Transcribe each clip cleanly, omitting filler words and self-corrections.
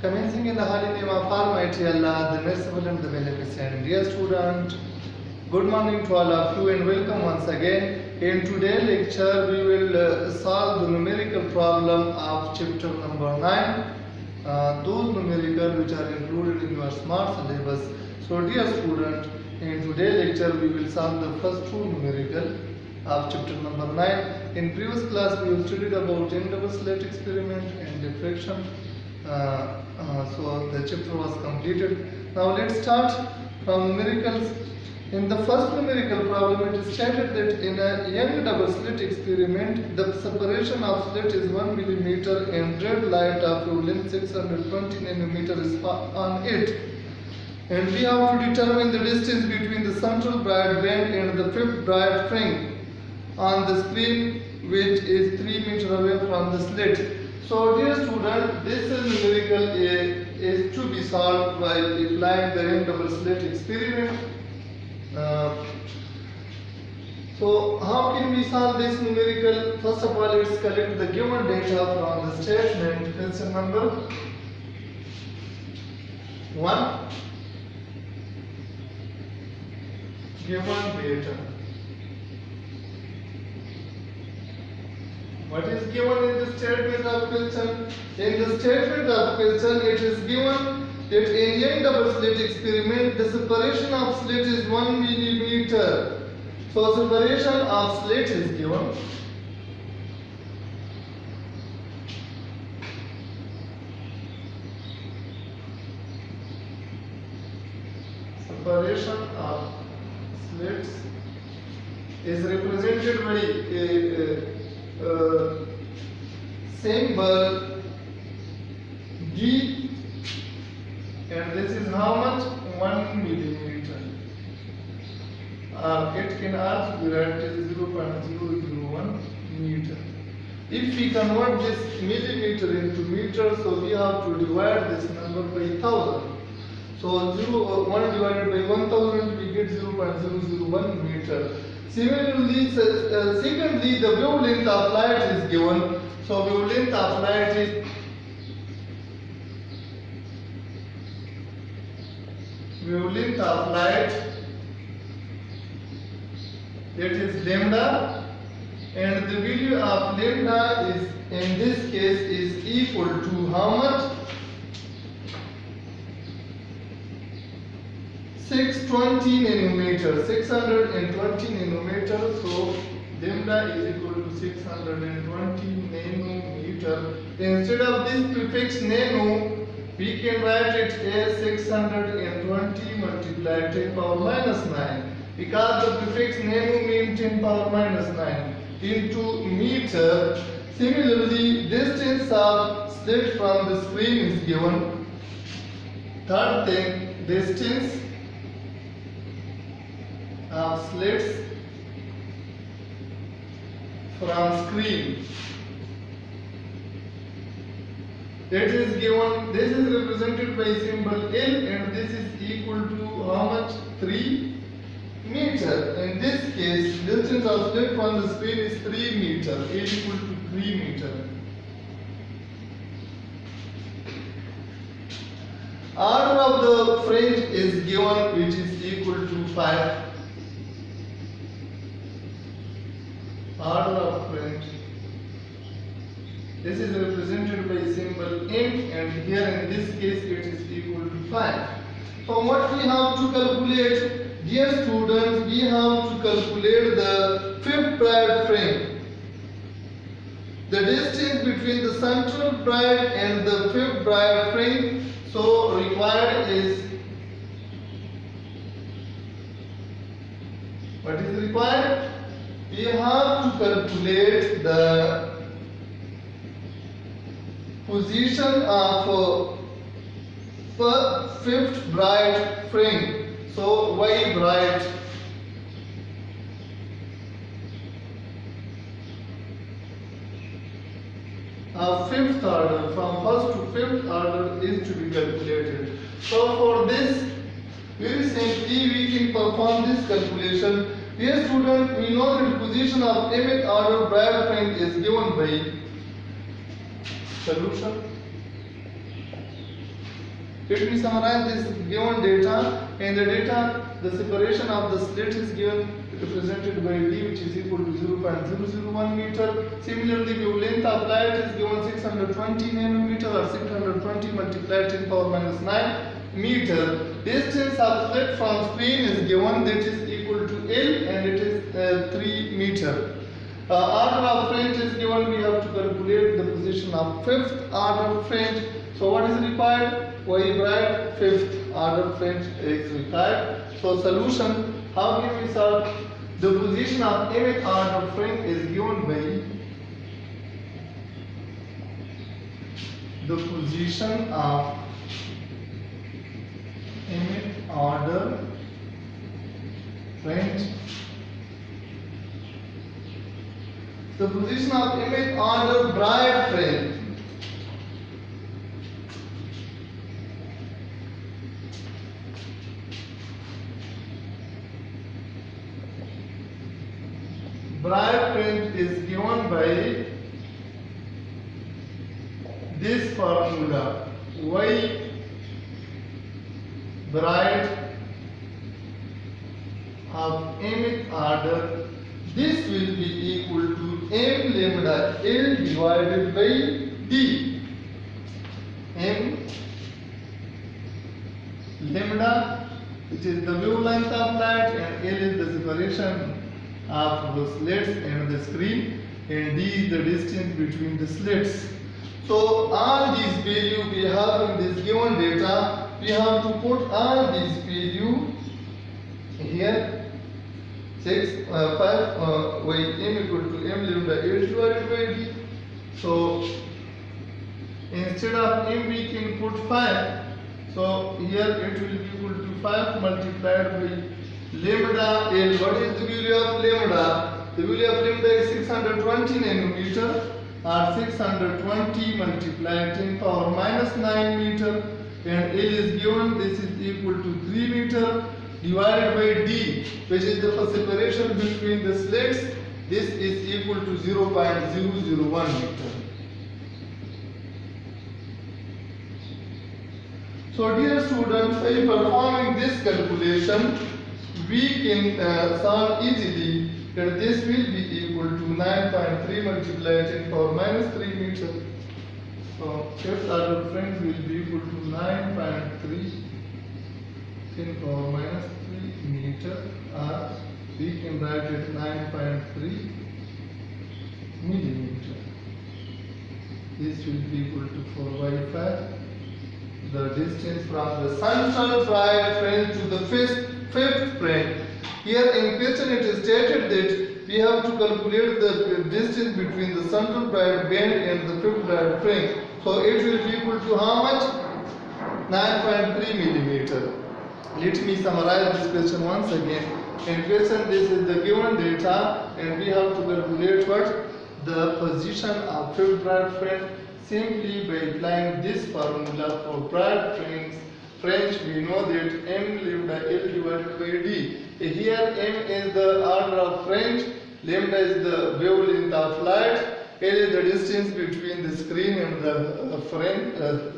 Commencing in the holy name of Almighty Allah, the merciful and the beneficent. Dear student, good morning to all of you and welcome once again. In today's lecture, we will solve the numerical problem of chapter number 9. Those numerical which are included in your smart syllabus. So dear student, in today's lecture, we will solve the first two numerical of chapter number 9. In previous class, we have studied about n-double slit experiment and diffraction. So the chapter was completed. Now let's start from numericals. In the first numerical problem, it is stated that in a young double slit experiment, the separation of slit is 1 millimeter and red light of wavelength 620 nanometer is on it. And we have to determine the distance between the central bright band and the fifth bright fringe on the screen, which is 3 meters away from the slit. So dear student, this numerical is to be solved by applying the n-double slit experiment. So how can we solve this numerical? First of all, let's collect the given data from the statement. Question number 1. Given data. What is given in the statement of question? In the statement of question, it is given that in young double slit experiment, the separation of slit is 1 millimeter. So separation of slit is given. Separation of slits is represented by a symbol D, and this is how much? 1 millimeter. It can also be written as 0.001 meter. If we convert this millimeter into meter, so we have to divide this number by 1000. So 1 divided by 1000, we get 0.001 meter. Similarly, secondly, the wavelength of light is given. So wavelength of light is that is lambda, and the value of lambda is in this case is equal to how much? 620 nanometer, 620 nanometer. So lambda is equal to 620 nanometer. Instead of this prefix nano, we can write it as 620 multiplied 10 power minus 9, because the prefix nano means 10 power minus 9 into meter. Similarly, distance of slit from the screen is given. Third thing, distance of slits from screen. That is given. This is represented by symbol L, and this is equal to how much? 3 meter. In this case, distance of slit from the screen is 3 meter. L equal to 3 meter. Order of the fringe is given, which is equal to 5. Order of fringe. This is represented by symbol M, and here in this case it is equal to 5. So what we have to calculate, dear students, we have to calculate the fifth bright fringe. The distance between the central bright and the fifth bright fringe. So required is, what is required? We have to calculate the position of fifth bright fringe. So Y bright. Fifth order, from first to fifth order is to be calculated. So for this, very simply we can perform this calculation. Dear student, we know that the position of mth order bright fringe is given by solution. Let me summarize this given data. In the data, the separation of the slit is given represented by d, which is equal to 0.001 meter. Similarly, wavelength of light is given 620 nanometer or 620 multiplied 10 power minus 9 meter. Distance of slit from screen is given, that is equal to L, and it is 3 meter. Order of fringe is given. We have to calculate the position of fifth order fringe. So what is required? We write fifth order fringe is required. So solution, how can we solve? The position of mth order fringe is given by the position of mth order fringe. The position of mth order bright fringe. Bright fringe is given by this formula: Y bright of mth order. This will be equal to m lambda L divided by D. M lambda, which is the wavelength of light, and L is the separation of the slits and the screen, and D is the distance between the slits. So all these values we have in this given data, we have to put all these values here. 6, 5, y m equal to m lambda L divided by D. So instead of m we can put 5. So here it will be equal to 5 multiplied by lambda L. What is the value of lambda? The value of lambda is 620 nanometer, or 620 multiplied 10 power minus 9 meter, and L is given. This is equal to 3 meter divided by D, which is the separation between the slits. This is equal to 0.001 meter. So dear students, by performing this calculation, we can solve easily that this will be equal to 9.3 multiplied 10 power minus 3 meter. So fifth order fringe will be equal to 9.3 10 power minus 3 meter, or we can write it 9.3 millimeter. This will be equal to 4 by 5. The distance from the central bright fringe to the fifth fringe. Here in question it is stated that we have to calculate the distance between the central bright band and the fifth bright fringe. So it will be equal to how much? 9.3 millimeter. Let me summarize this question once again. In question, this is the given data, and we have to calculate what? The position of fifth bright fringe simply by applying this formula for bright fringe. We know that m lambda L divided by D. Here m is the order of fringe, lambda is the wavelength of light, L is the distance between the screen and the fringe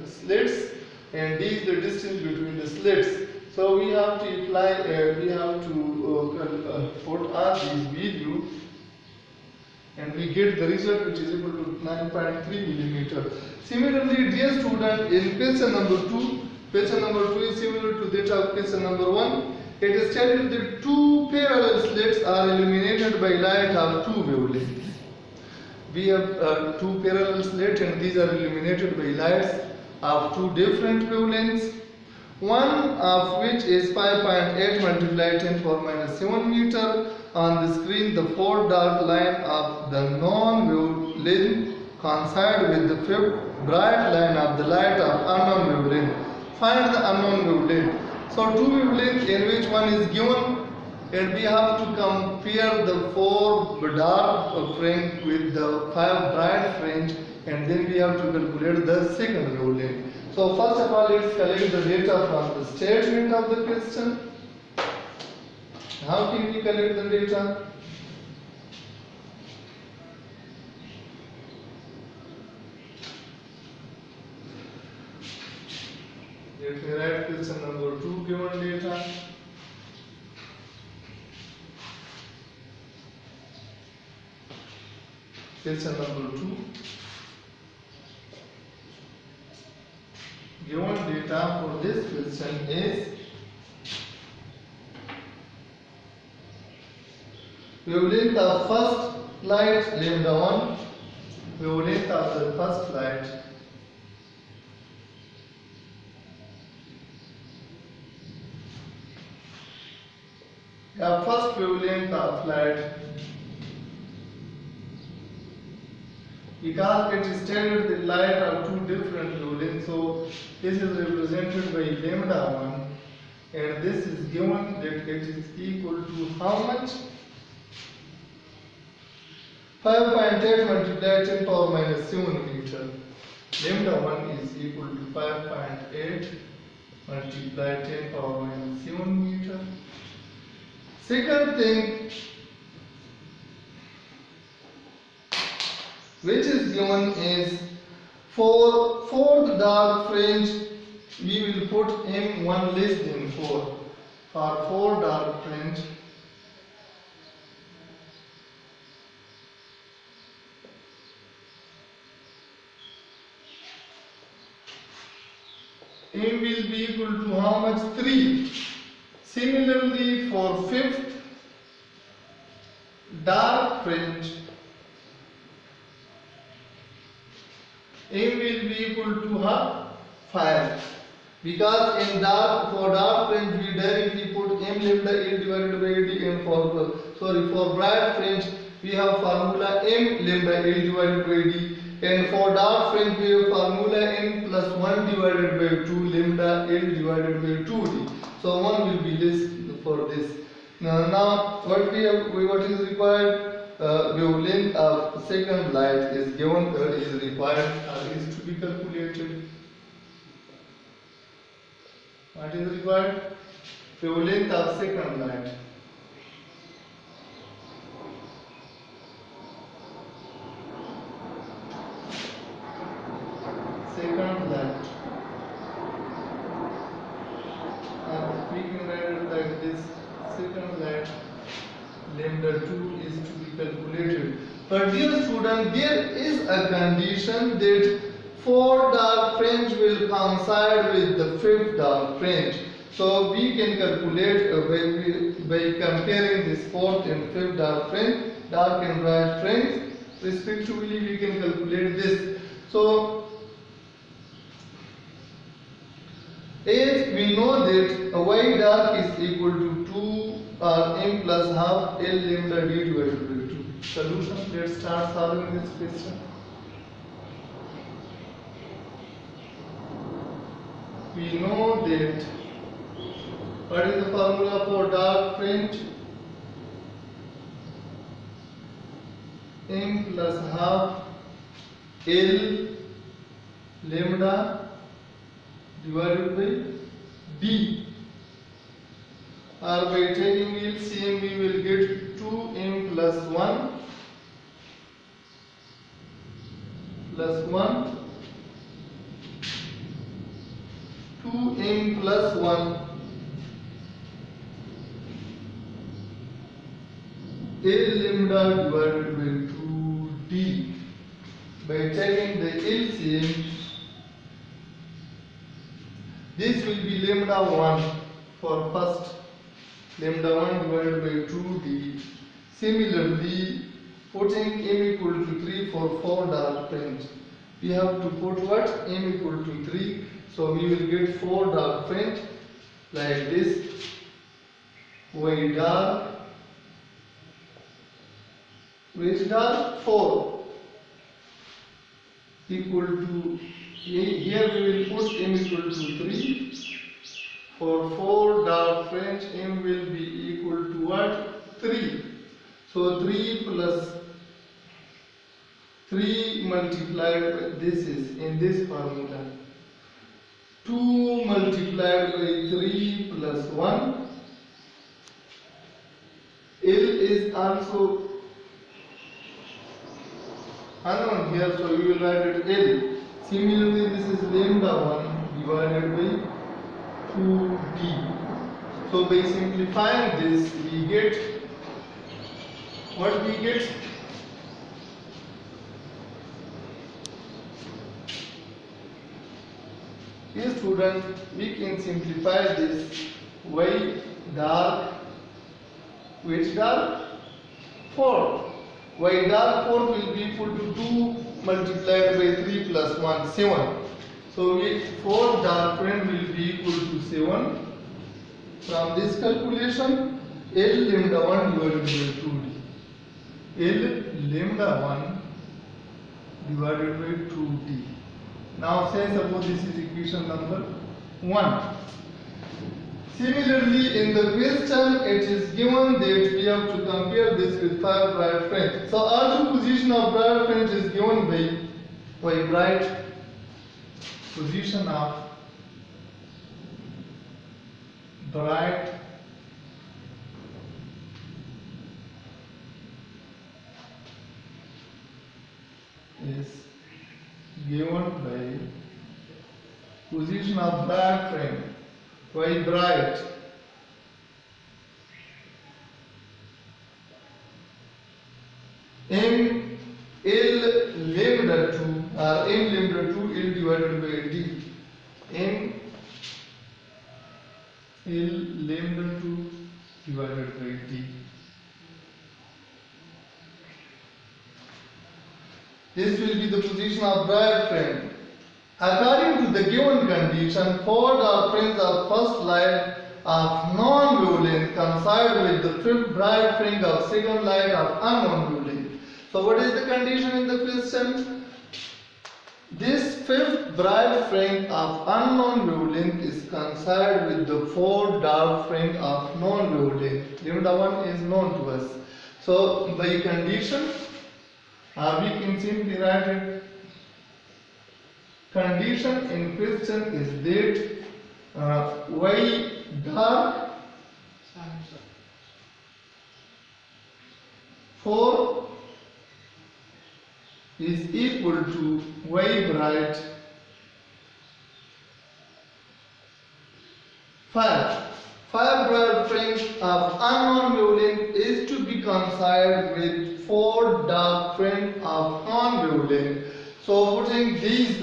slits, and D is the distance between the slits. So we have to apply, we have to put all these values, and we get the result which is equal to 9.3 millimeter. Similarly, dear student, in question number 2, question number 2 is similar to that of question number 1. It is stated that two parallel slits are illuminated by light of two wavelengths. We have two parallel slits, and these are illuminated by lights of two different wavelengths. One of which is 5.8 multiplied 10 power minus 7 meter. On the screen, the four dark line of the non-wavelength coincide with the fifth bright line of the light of unknown wavelength. Find the unknown wavelength. So two wavelengths in which one is given, and we have to compare the four dark fringe with the five bright fringe, and then we have to calculate the second wavelength. So first of all, let's collect the data from the statement of the question. How can we collect the data? Let me write question number 2 given data. Question number 2. Given data for this question is wavelength of first light lambda 1, wavelength of the first light first wavelength of light, because it is stated that light are two different wavelengths, so this is represented by lambda 1 and this is given that it is equal to how much? 5.8 multiplied 10 power minus 7 meter. Lambda 1 is equal to 5.8 multiplied 10 power minus 7 meter. Second thing which is given is for fourth dark fringe we will put m1 less than 4. For 4 dark fringe m will be equal to how much? 3. Similarly for fifth dark fringe m will be equal to 5, because in for dark fringe we directly put m lambda L divided by d, and for bright fringe we have formula m lambda L divided by d, and for dark fringe we have formula n plus 1 divided by 2 lambda L divided by 2d. So 1 will be less for this. Now what is required? Wavelength of second light is given, is required or is to be calculated. What is required? Wavelength of second light. Second light. We can write it like this. Second light lambda 2 is to be calculated. But dear student, there is a condition that 4 dark fringe will coincide with the 5th dark fringe. So we can calculate by comparing this 4th and 5th dark and bright fringe respectively, we can calculate this. So as we know that y dark is equal to 2 or m plus half L lambda d divided by 2. Solution. Let's start solving this question. We know that what is the formula for dark fringe? M plus half L lambda divided by d. Or by taking LCM we will get 2m plus 1 plus 1 2m plus 1 L lambda divided by 2d. By taking the LCM, this will be lambda 1 for first, lambda 1 divided by 2d. Similarly, putting m equal to 3 for 4 dark fringe, we have to put what? M equal to 3. So we will get 4 dark fringe like this. Y dark, which dark? 4 equal to, here we will put m equal to 3. For 4 dark fringe, m will be equal to what? 3. So 3 plus 3 multiplied by, this is in this formula, 2 multiplied by 3 plus 1. L is also unknown here, so we will write it L. Similarly, this is lambda 1 divided by So by simplifying this, we get what we get. Here student, we can simplify this y dark, which dark 4. Y dark 4 will be equal to 2 multiplied by 3 plus 1, 7. So 4 dark friend will be equal to 7. From this calculation, L lambda 1 divided by 2D. L lambda 1 divided by 2D. Now say suppose this is equation number 1. Similarly, in the question, it is given that we have to compare this with 5 bright friends. So also position of bright friends is given by bright position of bright is given by position of bright friend. Why bright? M L lambda 2 or M lambda 2 L divided by D. M L lambda 2 divided by D. This will be the position of bright friend. According to the given condition, 4 dark friends of first light of non-wavelength coincide with the 5th bright friend of second light of unknown wavelength. So what is the condition in the question? This 5th bright friend of unknown wavelength is coincide with the 4 dark friend of known wavelength. Lambda 1 is known to us. So by condition, we can simply write it. Condition in question is that y dark 4 is equal to y bright 5. 5 bright friends of unknown wavelength is to be coincide with 4 dark friends of known wavelength. So putting these,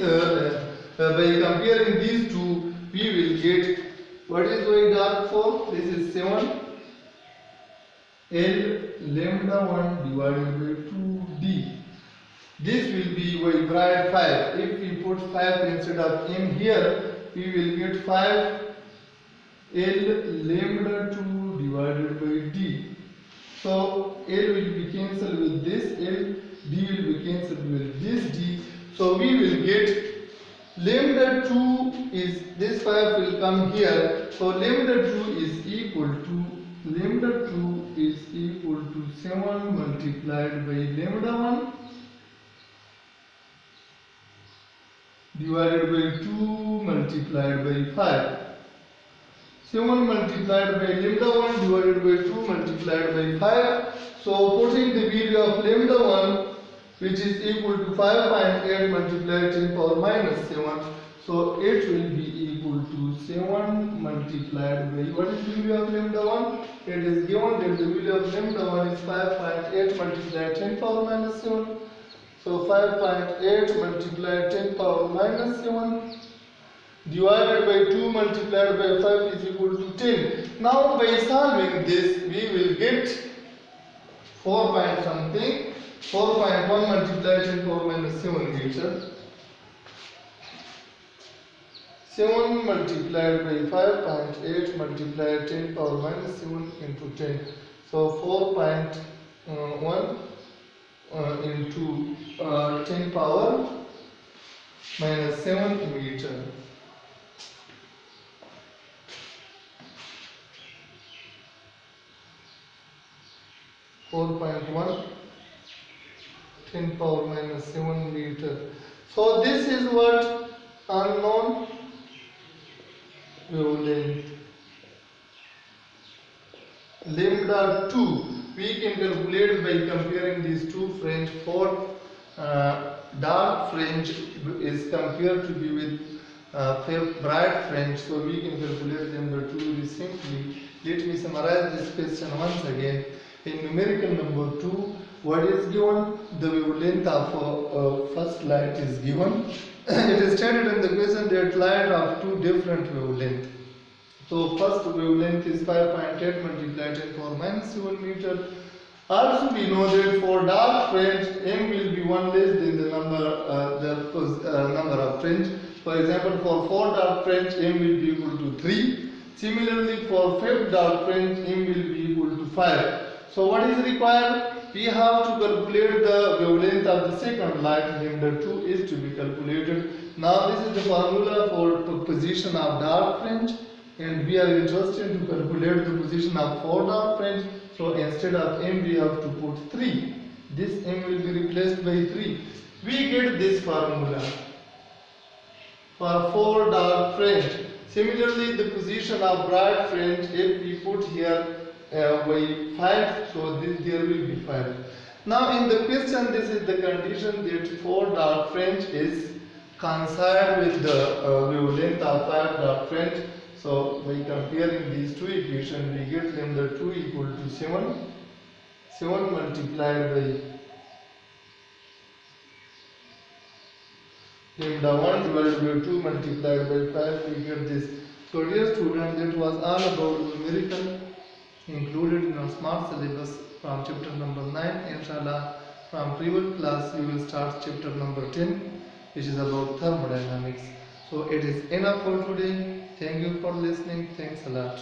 by comparing these two, we will get what is y dark 4? This is 7. L lambda 1 divided by 2D. This will be y bright 5. If we put 5 instead of m here, we will get 5 L lambda 2 divided by D. So L will be cancelled with this L, D will be cancelled with this D. So we will get lambda 2 is, this 5 will come here. So lambda 2 is equal to, lambda 2 is equal to 7 multiplied by lambda 1 divided by 2 multiplied by 5. 7 multiplied by lambda 1 divided by 2 multiplied by 5. So putting the value of lambda 1, which is equal to 5.8 multiplied 10 power minus 7. So it will be equal to 7 multiplied by, what is the value of lambda 1? It is given that the value of lambda 1 is 5.8 multiplied 10 power minus 7. So 5.8 multiplied 10 power minus 7 divided by 2 multiplied by 5 is equal to 10. Now by solving this, we will get 4 point something. 4.1 multiplied 10 power minus 7 meter. 7 multiplied by 5.8 multiplied 10 power minus 7 into 10. So 4.1 into 10 power minus 7 meter. (4.1) 10 power minus 7 meter. So this is what unknown wavelength. Lambda 2 we can calculate by comparing these two fringe. 4 dark fringe is compared to be with bright French, so we can calculate number 2 very simply. Let me summarize this question once again. In numerical number 2, what is given? The wavelength of first light is given. It is stated in the question that light of two different wavelengths. So first wavelength is 5.8 multiplied 10 power minus 7 meter. Also we know that for dark fringe m will be one less than the number of fringe. For example, for 4 dark fringe m will be equal to 3. Similarly, for 5 dark fringe m will be equal to 5. So what is required? We have to calculate the wavelength of the second light. Number 2 is to be calculated. Now this is the formula for position of dark fringe, and we are interested to calculate the position of 4 dark fringe. So instead of m we have to put 3. This m will be replaced by 3. We get this formula for 4 dark fringe. Similarly, the position of bright fringe, if we put here by 5, so there will be 5. Now in the question, this is the condition that 4 dark fringe is coincide with the wavelength of 5 dark fringe. So by comparing these two equations, we get lambda 2 equal to 7. 7 multiplied by lambda 1 divided by 2 multiplied by 5, we get this. So dear students, that was all about numerical included in our smart syllabus from chapter number 9. Inshallah, from previous class we will start chapter number 10, which is about thermodynamics. So it is enough for today. Thank you for listening. Thanks a lot.